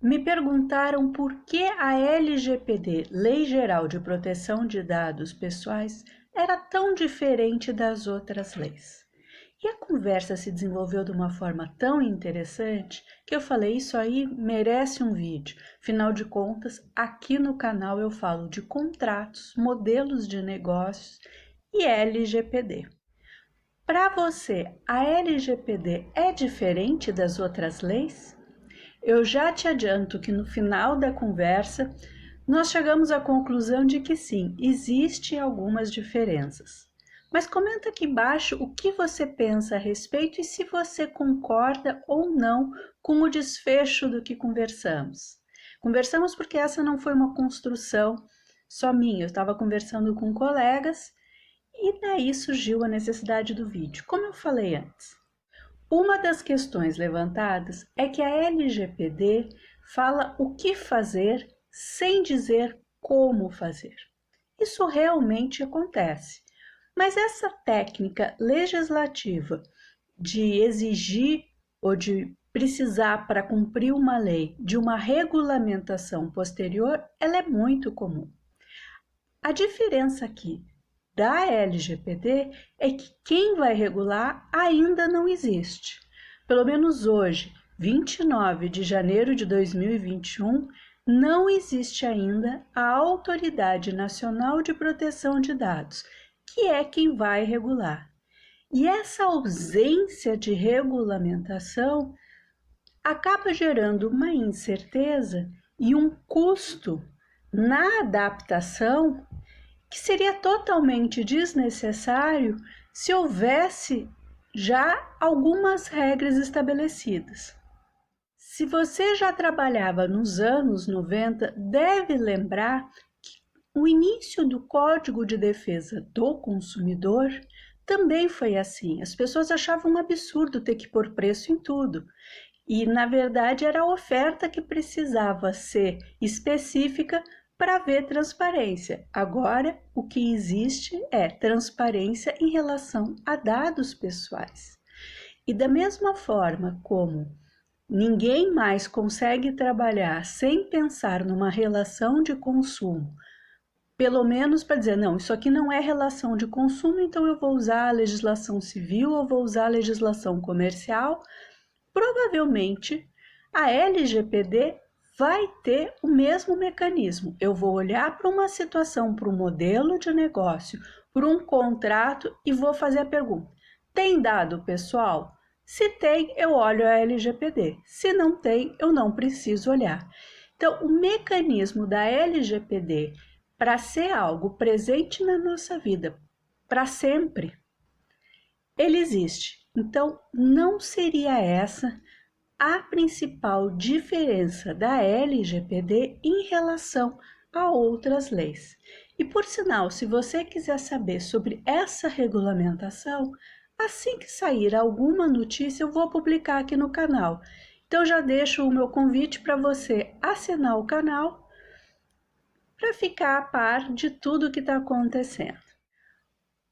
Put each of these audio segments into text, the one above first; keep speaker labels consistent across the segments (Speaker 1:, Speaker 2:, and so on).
Speaker 1: Me perguntaram por que a LGPD, Lei Geral de Proteção de Dados Pessoais, era tão diferente das outras leis. E a conversa se desenvolveu de uma forma tão interessante que eu falei, isso aí merece um vídeo. Afinal de contas, aqui no canal eu falo de contratos, modelos de negócios e LGPD. Para você, a LGPD é diferente das outras leis? Eu já te adianto que no final da conversa nós chegamos à conclusão de que sim, existem algumas diferenças. Mas comenta aqui embaixo o que você pensa a respeito e se você concorda ou não com o desfecho do que conversamos. Conversamos porque essa não foi uma construção só minha, eu estava conversando com colegas e daí surgiu a necessidade do vídeo, como eu falei antes. Uma das questões levantadas é que a LGPD fala o que fazer sem dizer como fazer. Isso realmente acontece, mas essa técnica legislativa de exigir ou de precisar para cumprir uma lei de uma regulamentação posterior, ela é muito comum. A diferença aqui da LGPD é que quem vai regular ainda não existe. Pelo menos hoje, 29 de janeiro de 2021, não existe ainda a Autoridade Nacional de Proteção de Dados, que é quem vai regular. E essa ausência de regulamentação acaba gerando uma incerteza e um custo na adaptação que seria totalmente desnecessário se houvesse já algumas regras estabelecidas. Se você já trabalhava nos anos 90, deve lembrar que o início do Código de Defesa do Consumidor também foi assim. As pessoas achavam um absurdo ter que pôr preço em tudo. E, na verdade, era a oferta que precisava ser específica para haver transparência. Agora, o que existe é transparência em relação a dados pessoais. E da mesma forma como ninguém mais consegue trabalhar sem pensar numa relação de consumo, pelo menos para dizer, não, isso aqui não é relação de consumo, então eu vou usar a legislação civil ou vou usar a legislação comercial, provavelmente a LGPD vai ter o mesmo mecanismo. Eu vou olhar para uma situação, para um modelo de negócio, para um contrato e vou fazer a pergunta: tem dado pessoal? Se tem, eu olho a LGPD. Se não tem, eu não preciso olhar. Então, o mecanismo da LGPD para ser algo presente na nossa vida para sempre, ele existe. Então, não seria essa a principal diferença da LGPD em relação a outras leis. E por sinal, se você quiser saber sobre essa regulamentação, assim que sair alguma notícia, eu vou publicar aqui no canal. Então já deixo o meu convite para você assinar o canal para ficar a par de tudo que está acontecendo.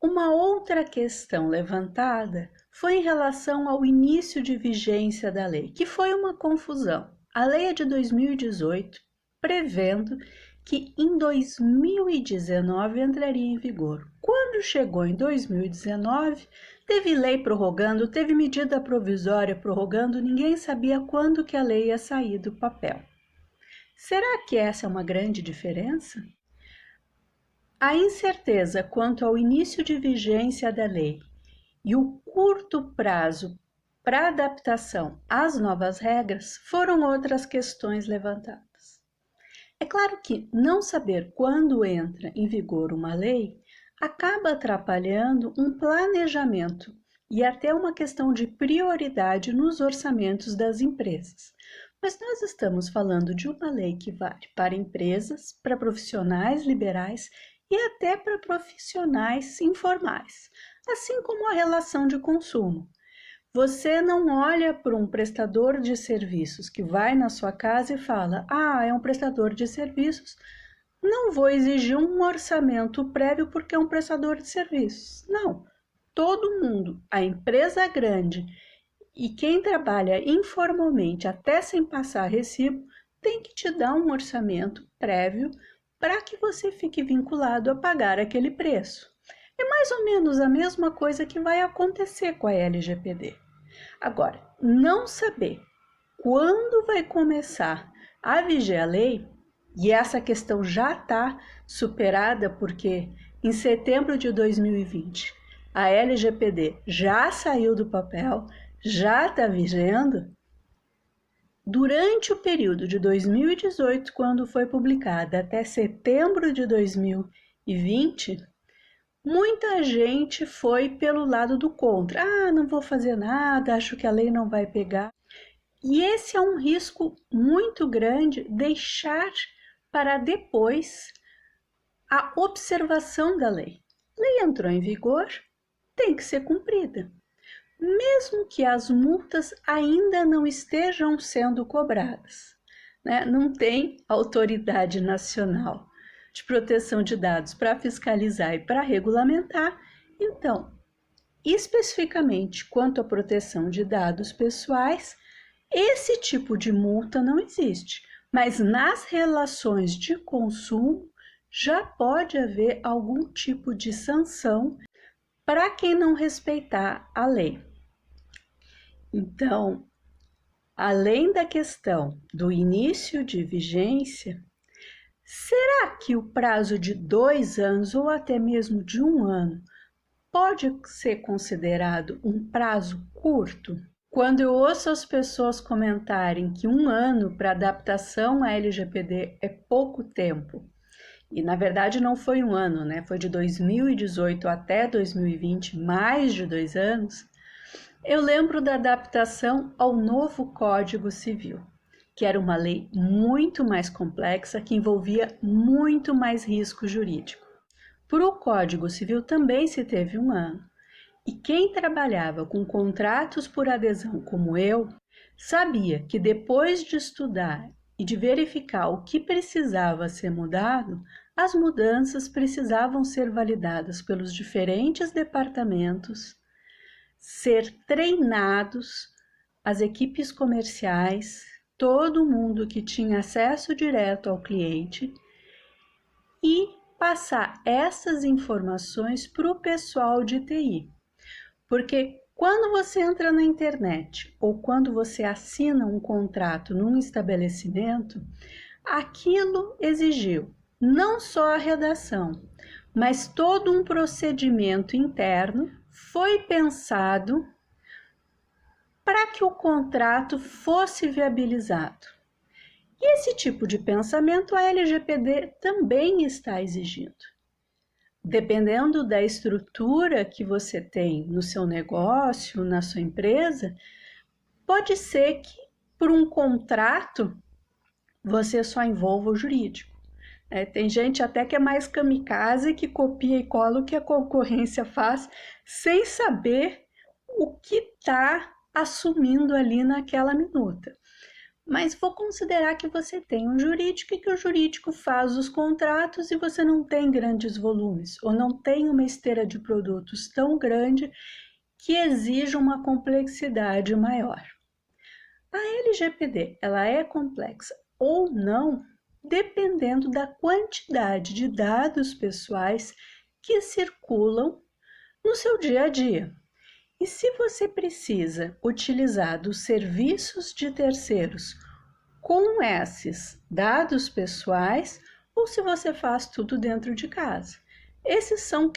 Speaker 1: Uma outra questão levantada foi em relação ao início de vigência da lei, que foi uma confusão. A lei é de 2018, prevendo que em 2019 entraria em vigor. Quando chegou em 2019, teve lei prorrogando, teve medida provisória prorrogando, ninguém sabia quando que a lei ia sair do papel. Será que essa é uma grande diferença? A incerteza quanto ao início de vigência da lei e o curto prazo para adaptação às novas regras foram outras questões levantadas. É claro que não saber quando entra em vigor uma lei acaba atrapalhando um planejamento e até uma questão de prioridade nos orçamentos das empresas. Mas nós estamos falando de uma lei que vale para empresas, para profissionais liberais e até para profissionais informais, assim como a relação de consumo. Você não olha para um prestador de serviços que vai na sua casa e fala: é um prestador de serviços, não vou exigir um orçamento prévio porque é um prestador de serviços. Não, todo mundo, a empresa grande e quem trabalha informalmente, até sem passar recibo, tem que te dar um orçamento prévio para que você fique vinculado a pagar aquele preço. É mais ou menos a mesma coisa que vai acontecer com a LGPD. Agora, não saber quando vai começar a viger a lei, e essa questão já está superada porque em setembro de 2020 a LGPD já saiu do papel, já está vigendo. Durante o período de 2018, quando foi publicada, até setembro de 2020, muita gente foi pelo lado do contra. Ah, não vou fazer nada, acho que a lei não vai pegar. E esse é um risco muito grande, deixar para depois a observação da lei. A lei entrou em vigor, tem que ser cumprida. Mesmo que as multas ainda não estejam sendo cobradas, né? Não tem autoridade nacional de proteção de dados para fiscalizar e para regulamentar. Então, especificamente quanto à proteção de dados pessoais, esse tipo de multa não existe, mas nas relações de consumo já pode haver algum tipo de sanção para quem não respeitar a lei. Então, além da questão do início de vigência, será que o prazo de 2 anos ou até mesmo de 1 ano pode ser considerado um prazo curto? Quando eu ouço as pessoas comentarem que 1 ano para adaptação à LGPD é pouco tempo, e na verdade não foi 1 ano, né? Foi de 2018 até 2020, mais de 2 anos, eu lembro da adaptação ao novo Código Civil, que era uma lei muito mais complexa, que envolvia muito mais risco jurídico. Para o Código Civil também se teve 1 ano, e quem trabalhava com contratos por adesão como eu, sabia que depois de estudar e de verificar o que precisava ser mudado, as mudanças precisavam ser validadas pelos diferentes departamentos, ser treinados, as equipes comerciais, todo mundo que tinha acesso direto ao cliente e passar essas informações para o pessoal de TI. Porque quando você entra na internet ou quando você assina um contrato num estabelecimento, aquilo exigiu não só a redação, mas todo um procedimento interno foi pensado para que o contrato fosse viabilizado. E esse tipo de pensamento a LGPD também está exigindo. Dependendo da estrutura que você tem no seu negócio, na sua empresa, pode ser que por um contrato você só envolva o jurídico. Tem gente até que é mais kamikaze, que copia e cola o que a concorrência faz, sem saber o que está assumindo ali naquela minuta. Mas vou considerar que você tem um jurídico e que o jurídico faz os contratos e você não tem grandes volumes, ou não tem uma esteira de produtos tão grande que exija uma complexidade maior. A LGPD, ela é complexa ou não, dependendo da quantidade de dados pessoais que circulam no seu dia a dia. E se você precisa utilizar dos serviços de terceiros com esses dados pessoais, ou se você faz tudo dentro de casa. Essas são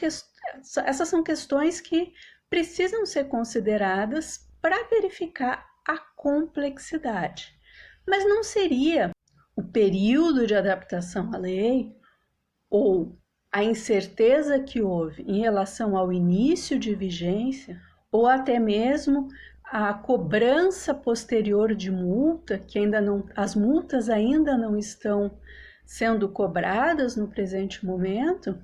Speaker 1: questões que precisam ser consideradas para verificar a complexidade. Mas não seria o período de adaptação à lei ou a incerteza que houve em relação ao início de vigência ou até mesmo a cobrança posterior de multa, que ainda não, as multas ainda não estão sendo cobradas no presente momento,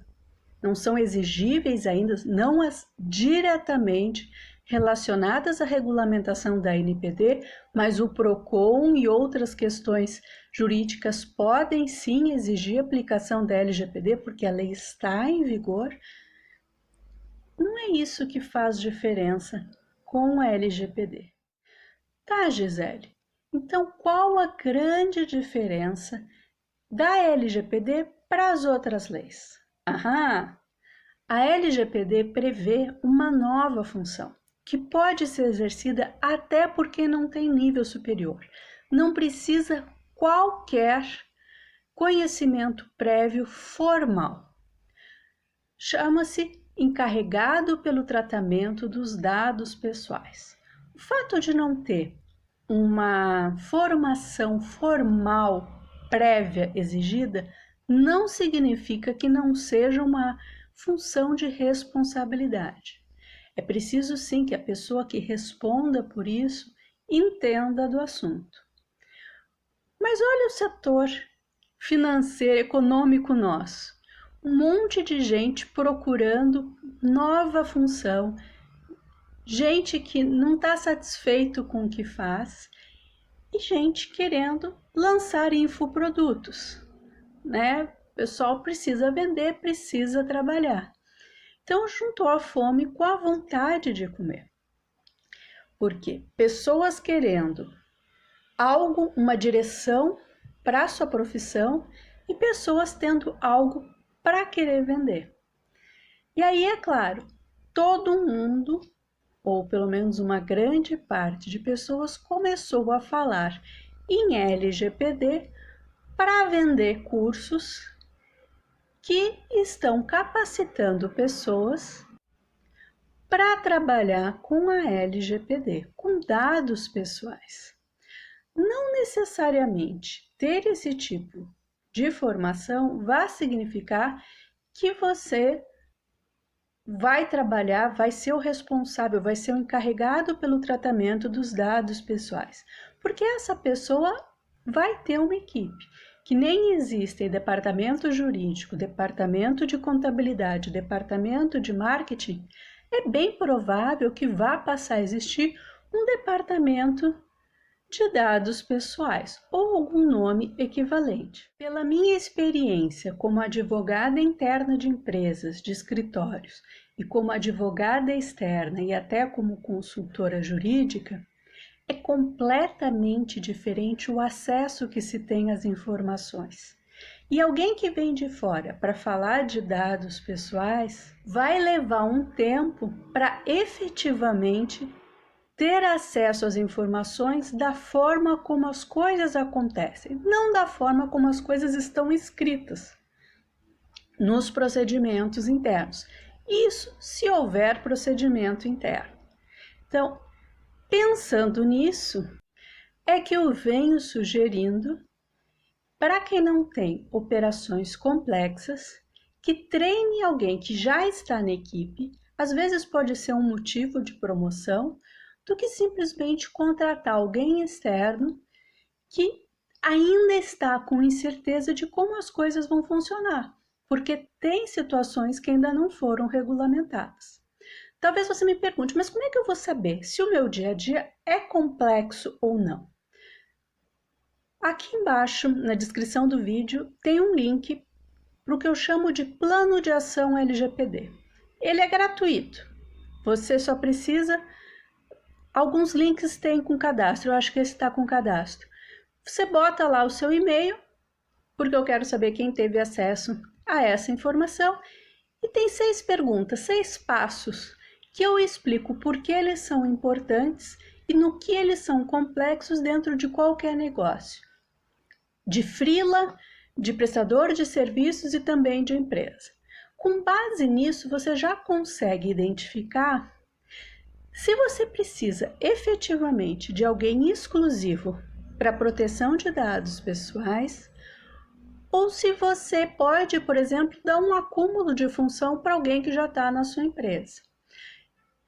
Speaker 1: não são exigíveis ainda, não as diretamente relacionadas à regulamentação da NPD, mas o PROCON e outras questões jurídicas podem sim exigir a aplicação da LGPD, porque a lei está em vigor. Não é isso que faz diferença com a LGPD. Tá, Gisele? Então, qual a grande diferença da LGPD para as outras leis? A LGPD prevê uma nova função, que pode ser exercida até por quem não tem nível superior. Não precisa qualquer conhecimento prévio formal. Chama-se encarregado pelo tratamento dos dados pessoais. O fato de não ter uma formação formal prévia exigida não significa que não seja uma função de responsabilidade. É preciso sim que a pessoa que responda por isso entenda do assunto. Mas olha o setor financeiro, econômico nosso. Um monte de gente procurando nova função, gente que não está satisfeito com o que faz e gente querendo lançar infoprodutos, né? O pessoal precisa vender, precisa trabalhar. Então, juntou a fome com a vontade de comer. Porque pessoas querendo algo, uma direção para a sua profissão e pessoas tendo algo para querer vender. E aí, é claro, todo mundo, ou pelo menos uma grande parte de pessoas, começou a falar em LGPD para vender cursos que estão capacitando pessoas para trabalhar com a LGPD, com dados pessoais. Não necessariamente ter esse tipo de formação vai significar que você vai trabalhar, vai ser o responsável, vai ser o encarregado pelo tratamento dos dados pessoais, porque essa pessoa vai ter uma equipe. Que nem existem departamento jurídico, departamento de contabilidade, departamento de marketing, é bem provável que vá passar a existir um departamento de dados pessoais ou algum nome equivalente. Pela minha experiência como advogada interna de empresas, de escritórios e como advogada externa e até como consultora jurídica, é completamente diferente o acesso que se tem às informações. E alguém que vem de fora para falar de dados pessoais vai levar um tempo para efetivamente ter acesso às informações da forma como as coisas acontecem, não da forma como as coisas estão escritas nos procedimentos internos. Isso se houver procedimento interno. Então, pensando nisso, é que eu venho sugerindo, para quem não tem operações complexas, que treine alguém que já está na equipe, às vezes pode ser um motivo de promoção, do que simplesmente contratar alguém externo que ainda está com incerteza de como as coisas vão funcionar, porque tem situações que ainda não foram regulamentadas. Talvez você me pergunte, mas como é que eu vou saber se o meu dia a dia é complexo ou não? Aqui embaixo, na descrição do vídeo, tem um link para o que eu chamo de Plano de Ação LGPD. Ele é gratuito, você só precisa... Alguns links tem com cadastro, eu acho que esse está com cadastro. Você bota lá o seu e-mail, porque eu quero saber quem teve acesso a essa informação, e tem 6 perguntas, 6 passos, que eu explico por que eles são importantes e no que eles são complexos dentro de qualquer negócio. De freela, de prestador de serviços e também de empresa. Com base nisso, você já consegue identificar se você precisa efetivamente de alguém exclusivo para proteção de dados pessoais, ou se você pode, por exemplo, dar um acúmulo de função para alguém que já está na sua empresa.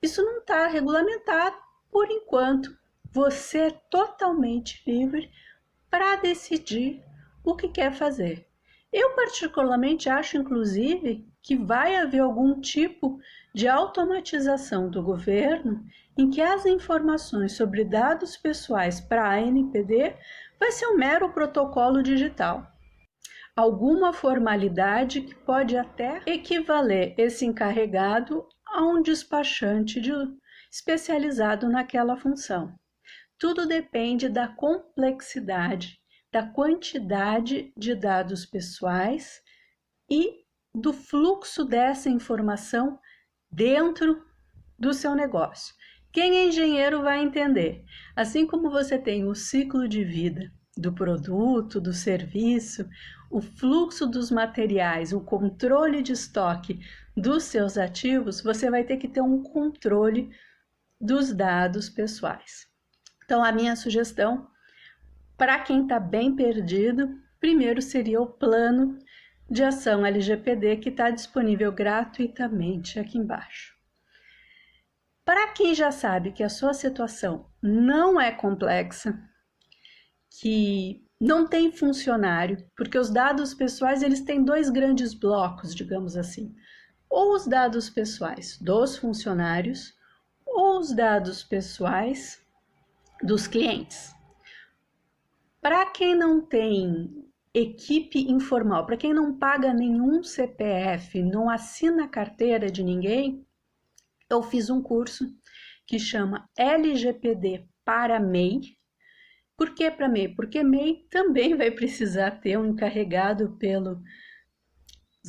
Speaker 1: Isso não está regulamentado por enquanto. Você é totalmente livre para decidir o que quer fazer. Eu particularmente acho, inclusive, que vai haver algum tipo de automatização do governo em que as informações sobre dados pessoais para a ANPD vai ser um mero protocolo digital. Alguma formalidade que pode até equivaler esse encarregado a um despachante especializado naquela função. Tudo depende da complexidade, da quantidade de dados pessoais e do fluxo dessa informação dentro do seu negócio. Quem é engenheiro vai entender. Assim como você tem o ciclo de vida do produto, do serviço, o fluxo dos materiais, o controle de estoque dos seus ativos, você vai ter que ter um controle dos dados pessoais. Então, a minha sugestão para quem está bem perdido, primeiro seria o plano de ação LGPD, que está disponível gratuitamente aqui embaixo. Para quem já sabe que a sua situação não é complexa, que não tem funcionário, porque os dados pessoais eles têm dois grandes blocos, digamos assim, ou os dados pessoais dos funcionários, ou os dados pessoais dos clientes. Para quem não tem equipe informal, para quem não paga nenhum CPF, não assina carteira de ninguém, eu fiz um curso que chama LGPD para MEI. Por que para MEI? Porque MEI também vai precisar ter um encarregado pelos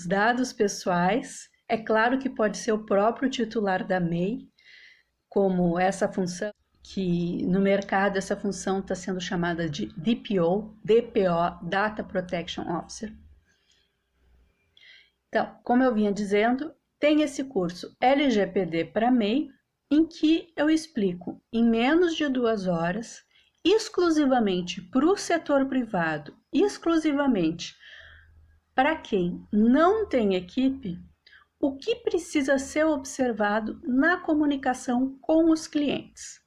Speaker 1: dados pessoais. É claro que pode ser o próprio titular da MEI, como essa função, que no mercado essa função está sendo chamada de DPO, Data Protection Officer. Então, como eu vinha dizendo, tem esse curso LGPD para MEI, em que eu explico em menos de 2 horas, exclusivamente para o setor privado, exclusivamente para quem não tem equipe, o que precisa ser observado na comunicação com os clientes.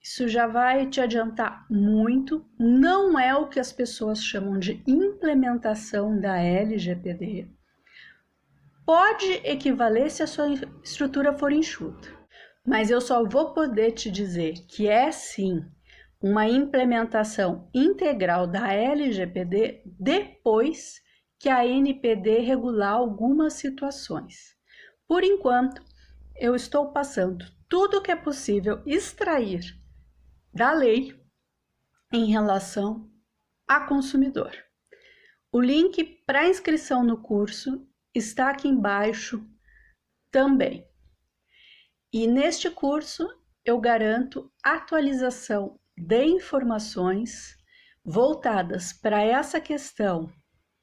Speaker 1: Isso já vai te adiantar muito, não é o que as pessoas chamam de implementação da LGPD. Pode equivaler se a sua estrutura for enxuta, mas eu só vou poder te dizer que é sim uma implementação integral da LGPD depois que a NPD regular algumas situações. Por enquanto, eu estou passando tudo o que é possível extrair da lei em relação a consumidor. O link para inscrição no curso está aqui embaixo também. E neste curso eu garanto atualização de informações voltadas para essa questão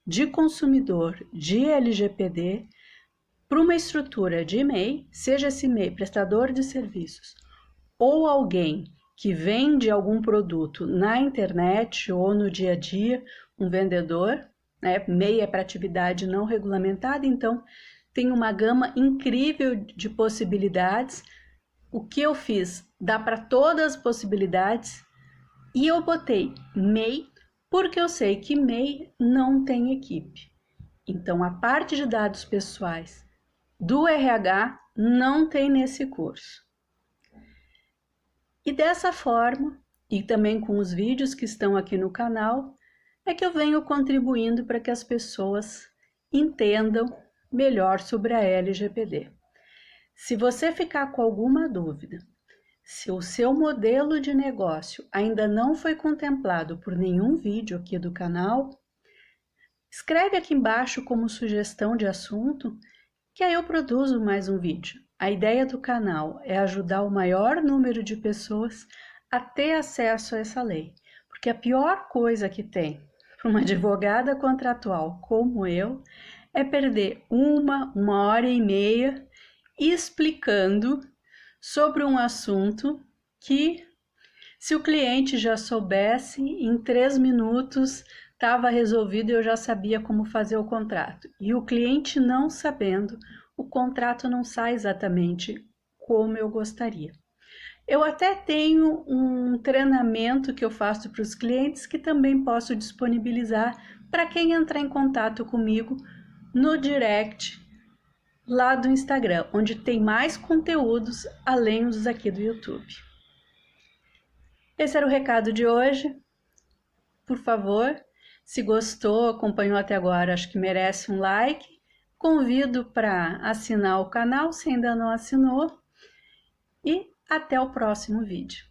Speaker 1: de consumidor de LGPD para uma estrutura de MEI, seja esse MEI prestador de serviços ou alguém que vende algum produto na internet ou no dia a dia, um vendedor, né? MEI é para atividade não regulamentada, então tem uma gama incrível de possibilidades. O que eu fiz dá para todas as possibilidades e eu botei MEI porque eu sei que MEI não tem equipe. Então a parte de dados pessoais do RH não tem nesse curso. E dessa forma, e também com os vídeos que estão aqui no canal, é que eu venho contribuindo para que as pessoas entendam melhor sobre a LGPD. Se você ficar com alguma dúvida, se o seu modelo de negócio ainda não foi contemplado por nenhum vídeo aqui do canal, escreve aqui embaixo como sugestão de assunto, que aí eu produzo mais um vídeo. A ideia do canal é ajudar o maior número de pessoas a ter acesso a essa lei, porque a pior coisa que tem para uma advogada contratual como eu é perder uma hora e meia explicando sobre um assunto que, se o cliente já soubesse, em 3 minutos estava resolvido e eu já sabia como fazer o contrato. E o cliente não sabendo, o contrato não sai exatamente como eu gostaria. Eu até tenho um treinamento que eu faço para os clientes que também posso disponibilizar para quem entrar em contato comigo no direct lá do Instagram, onde tem mais conteúdos além dos aqui do YouTube. Esse era o recado de hoje. Por favor, se gostou, acompanhou até agora, acho que merece um like. Convido para assinar o canal se ainda não assinou e até o próximo vídeo.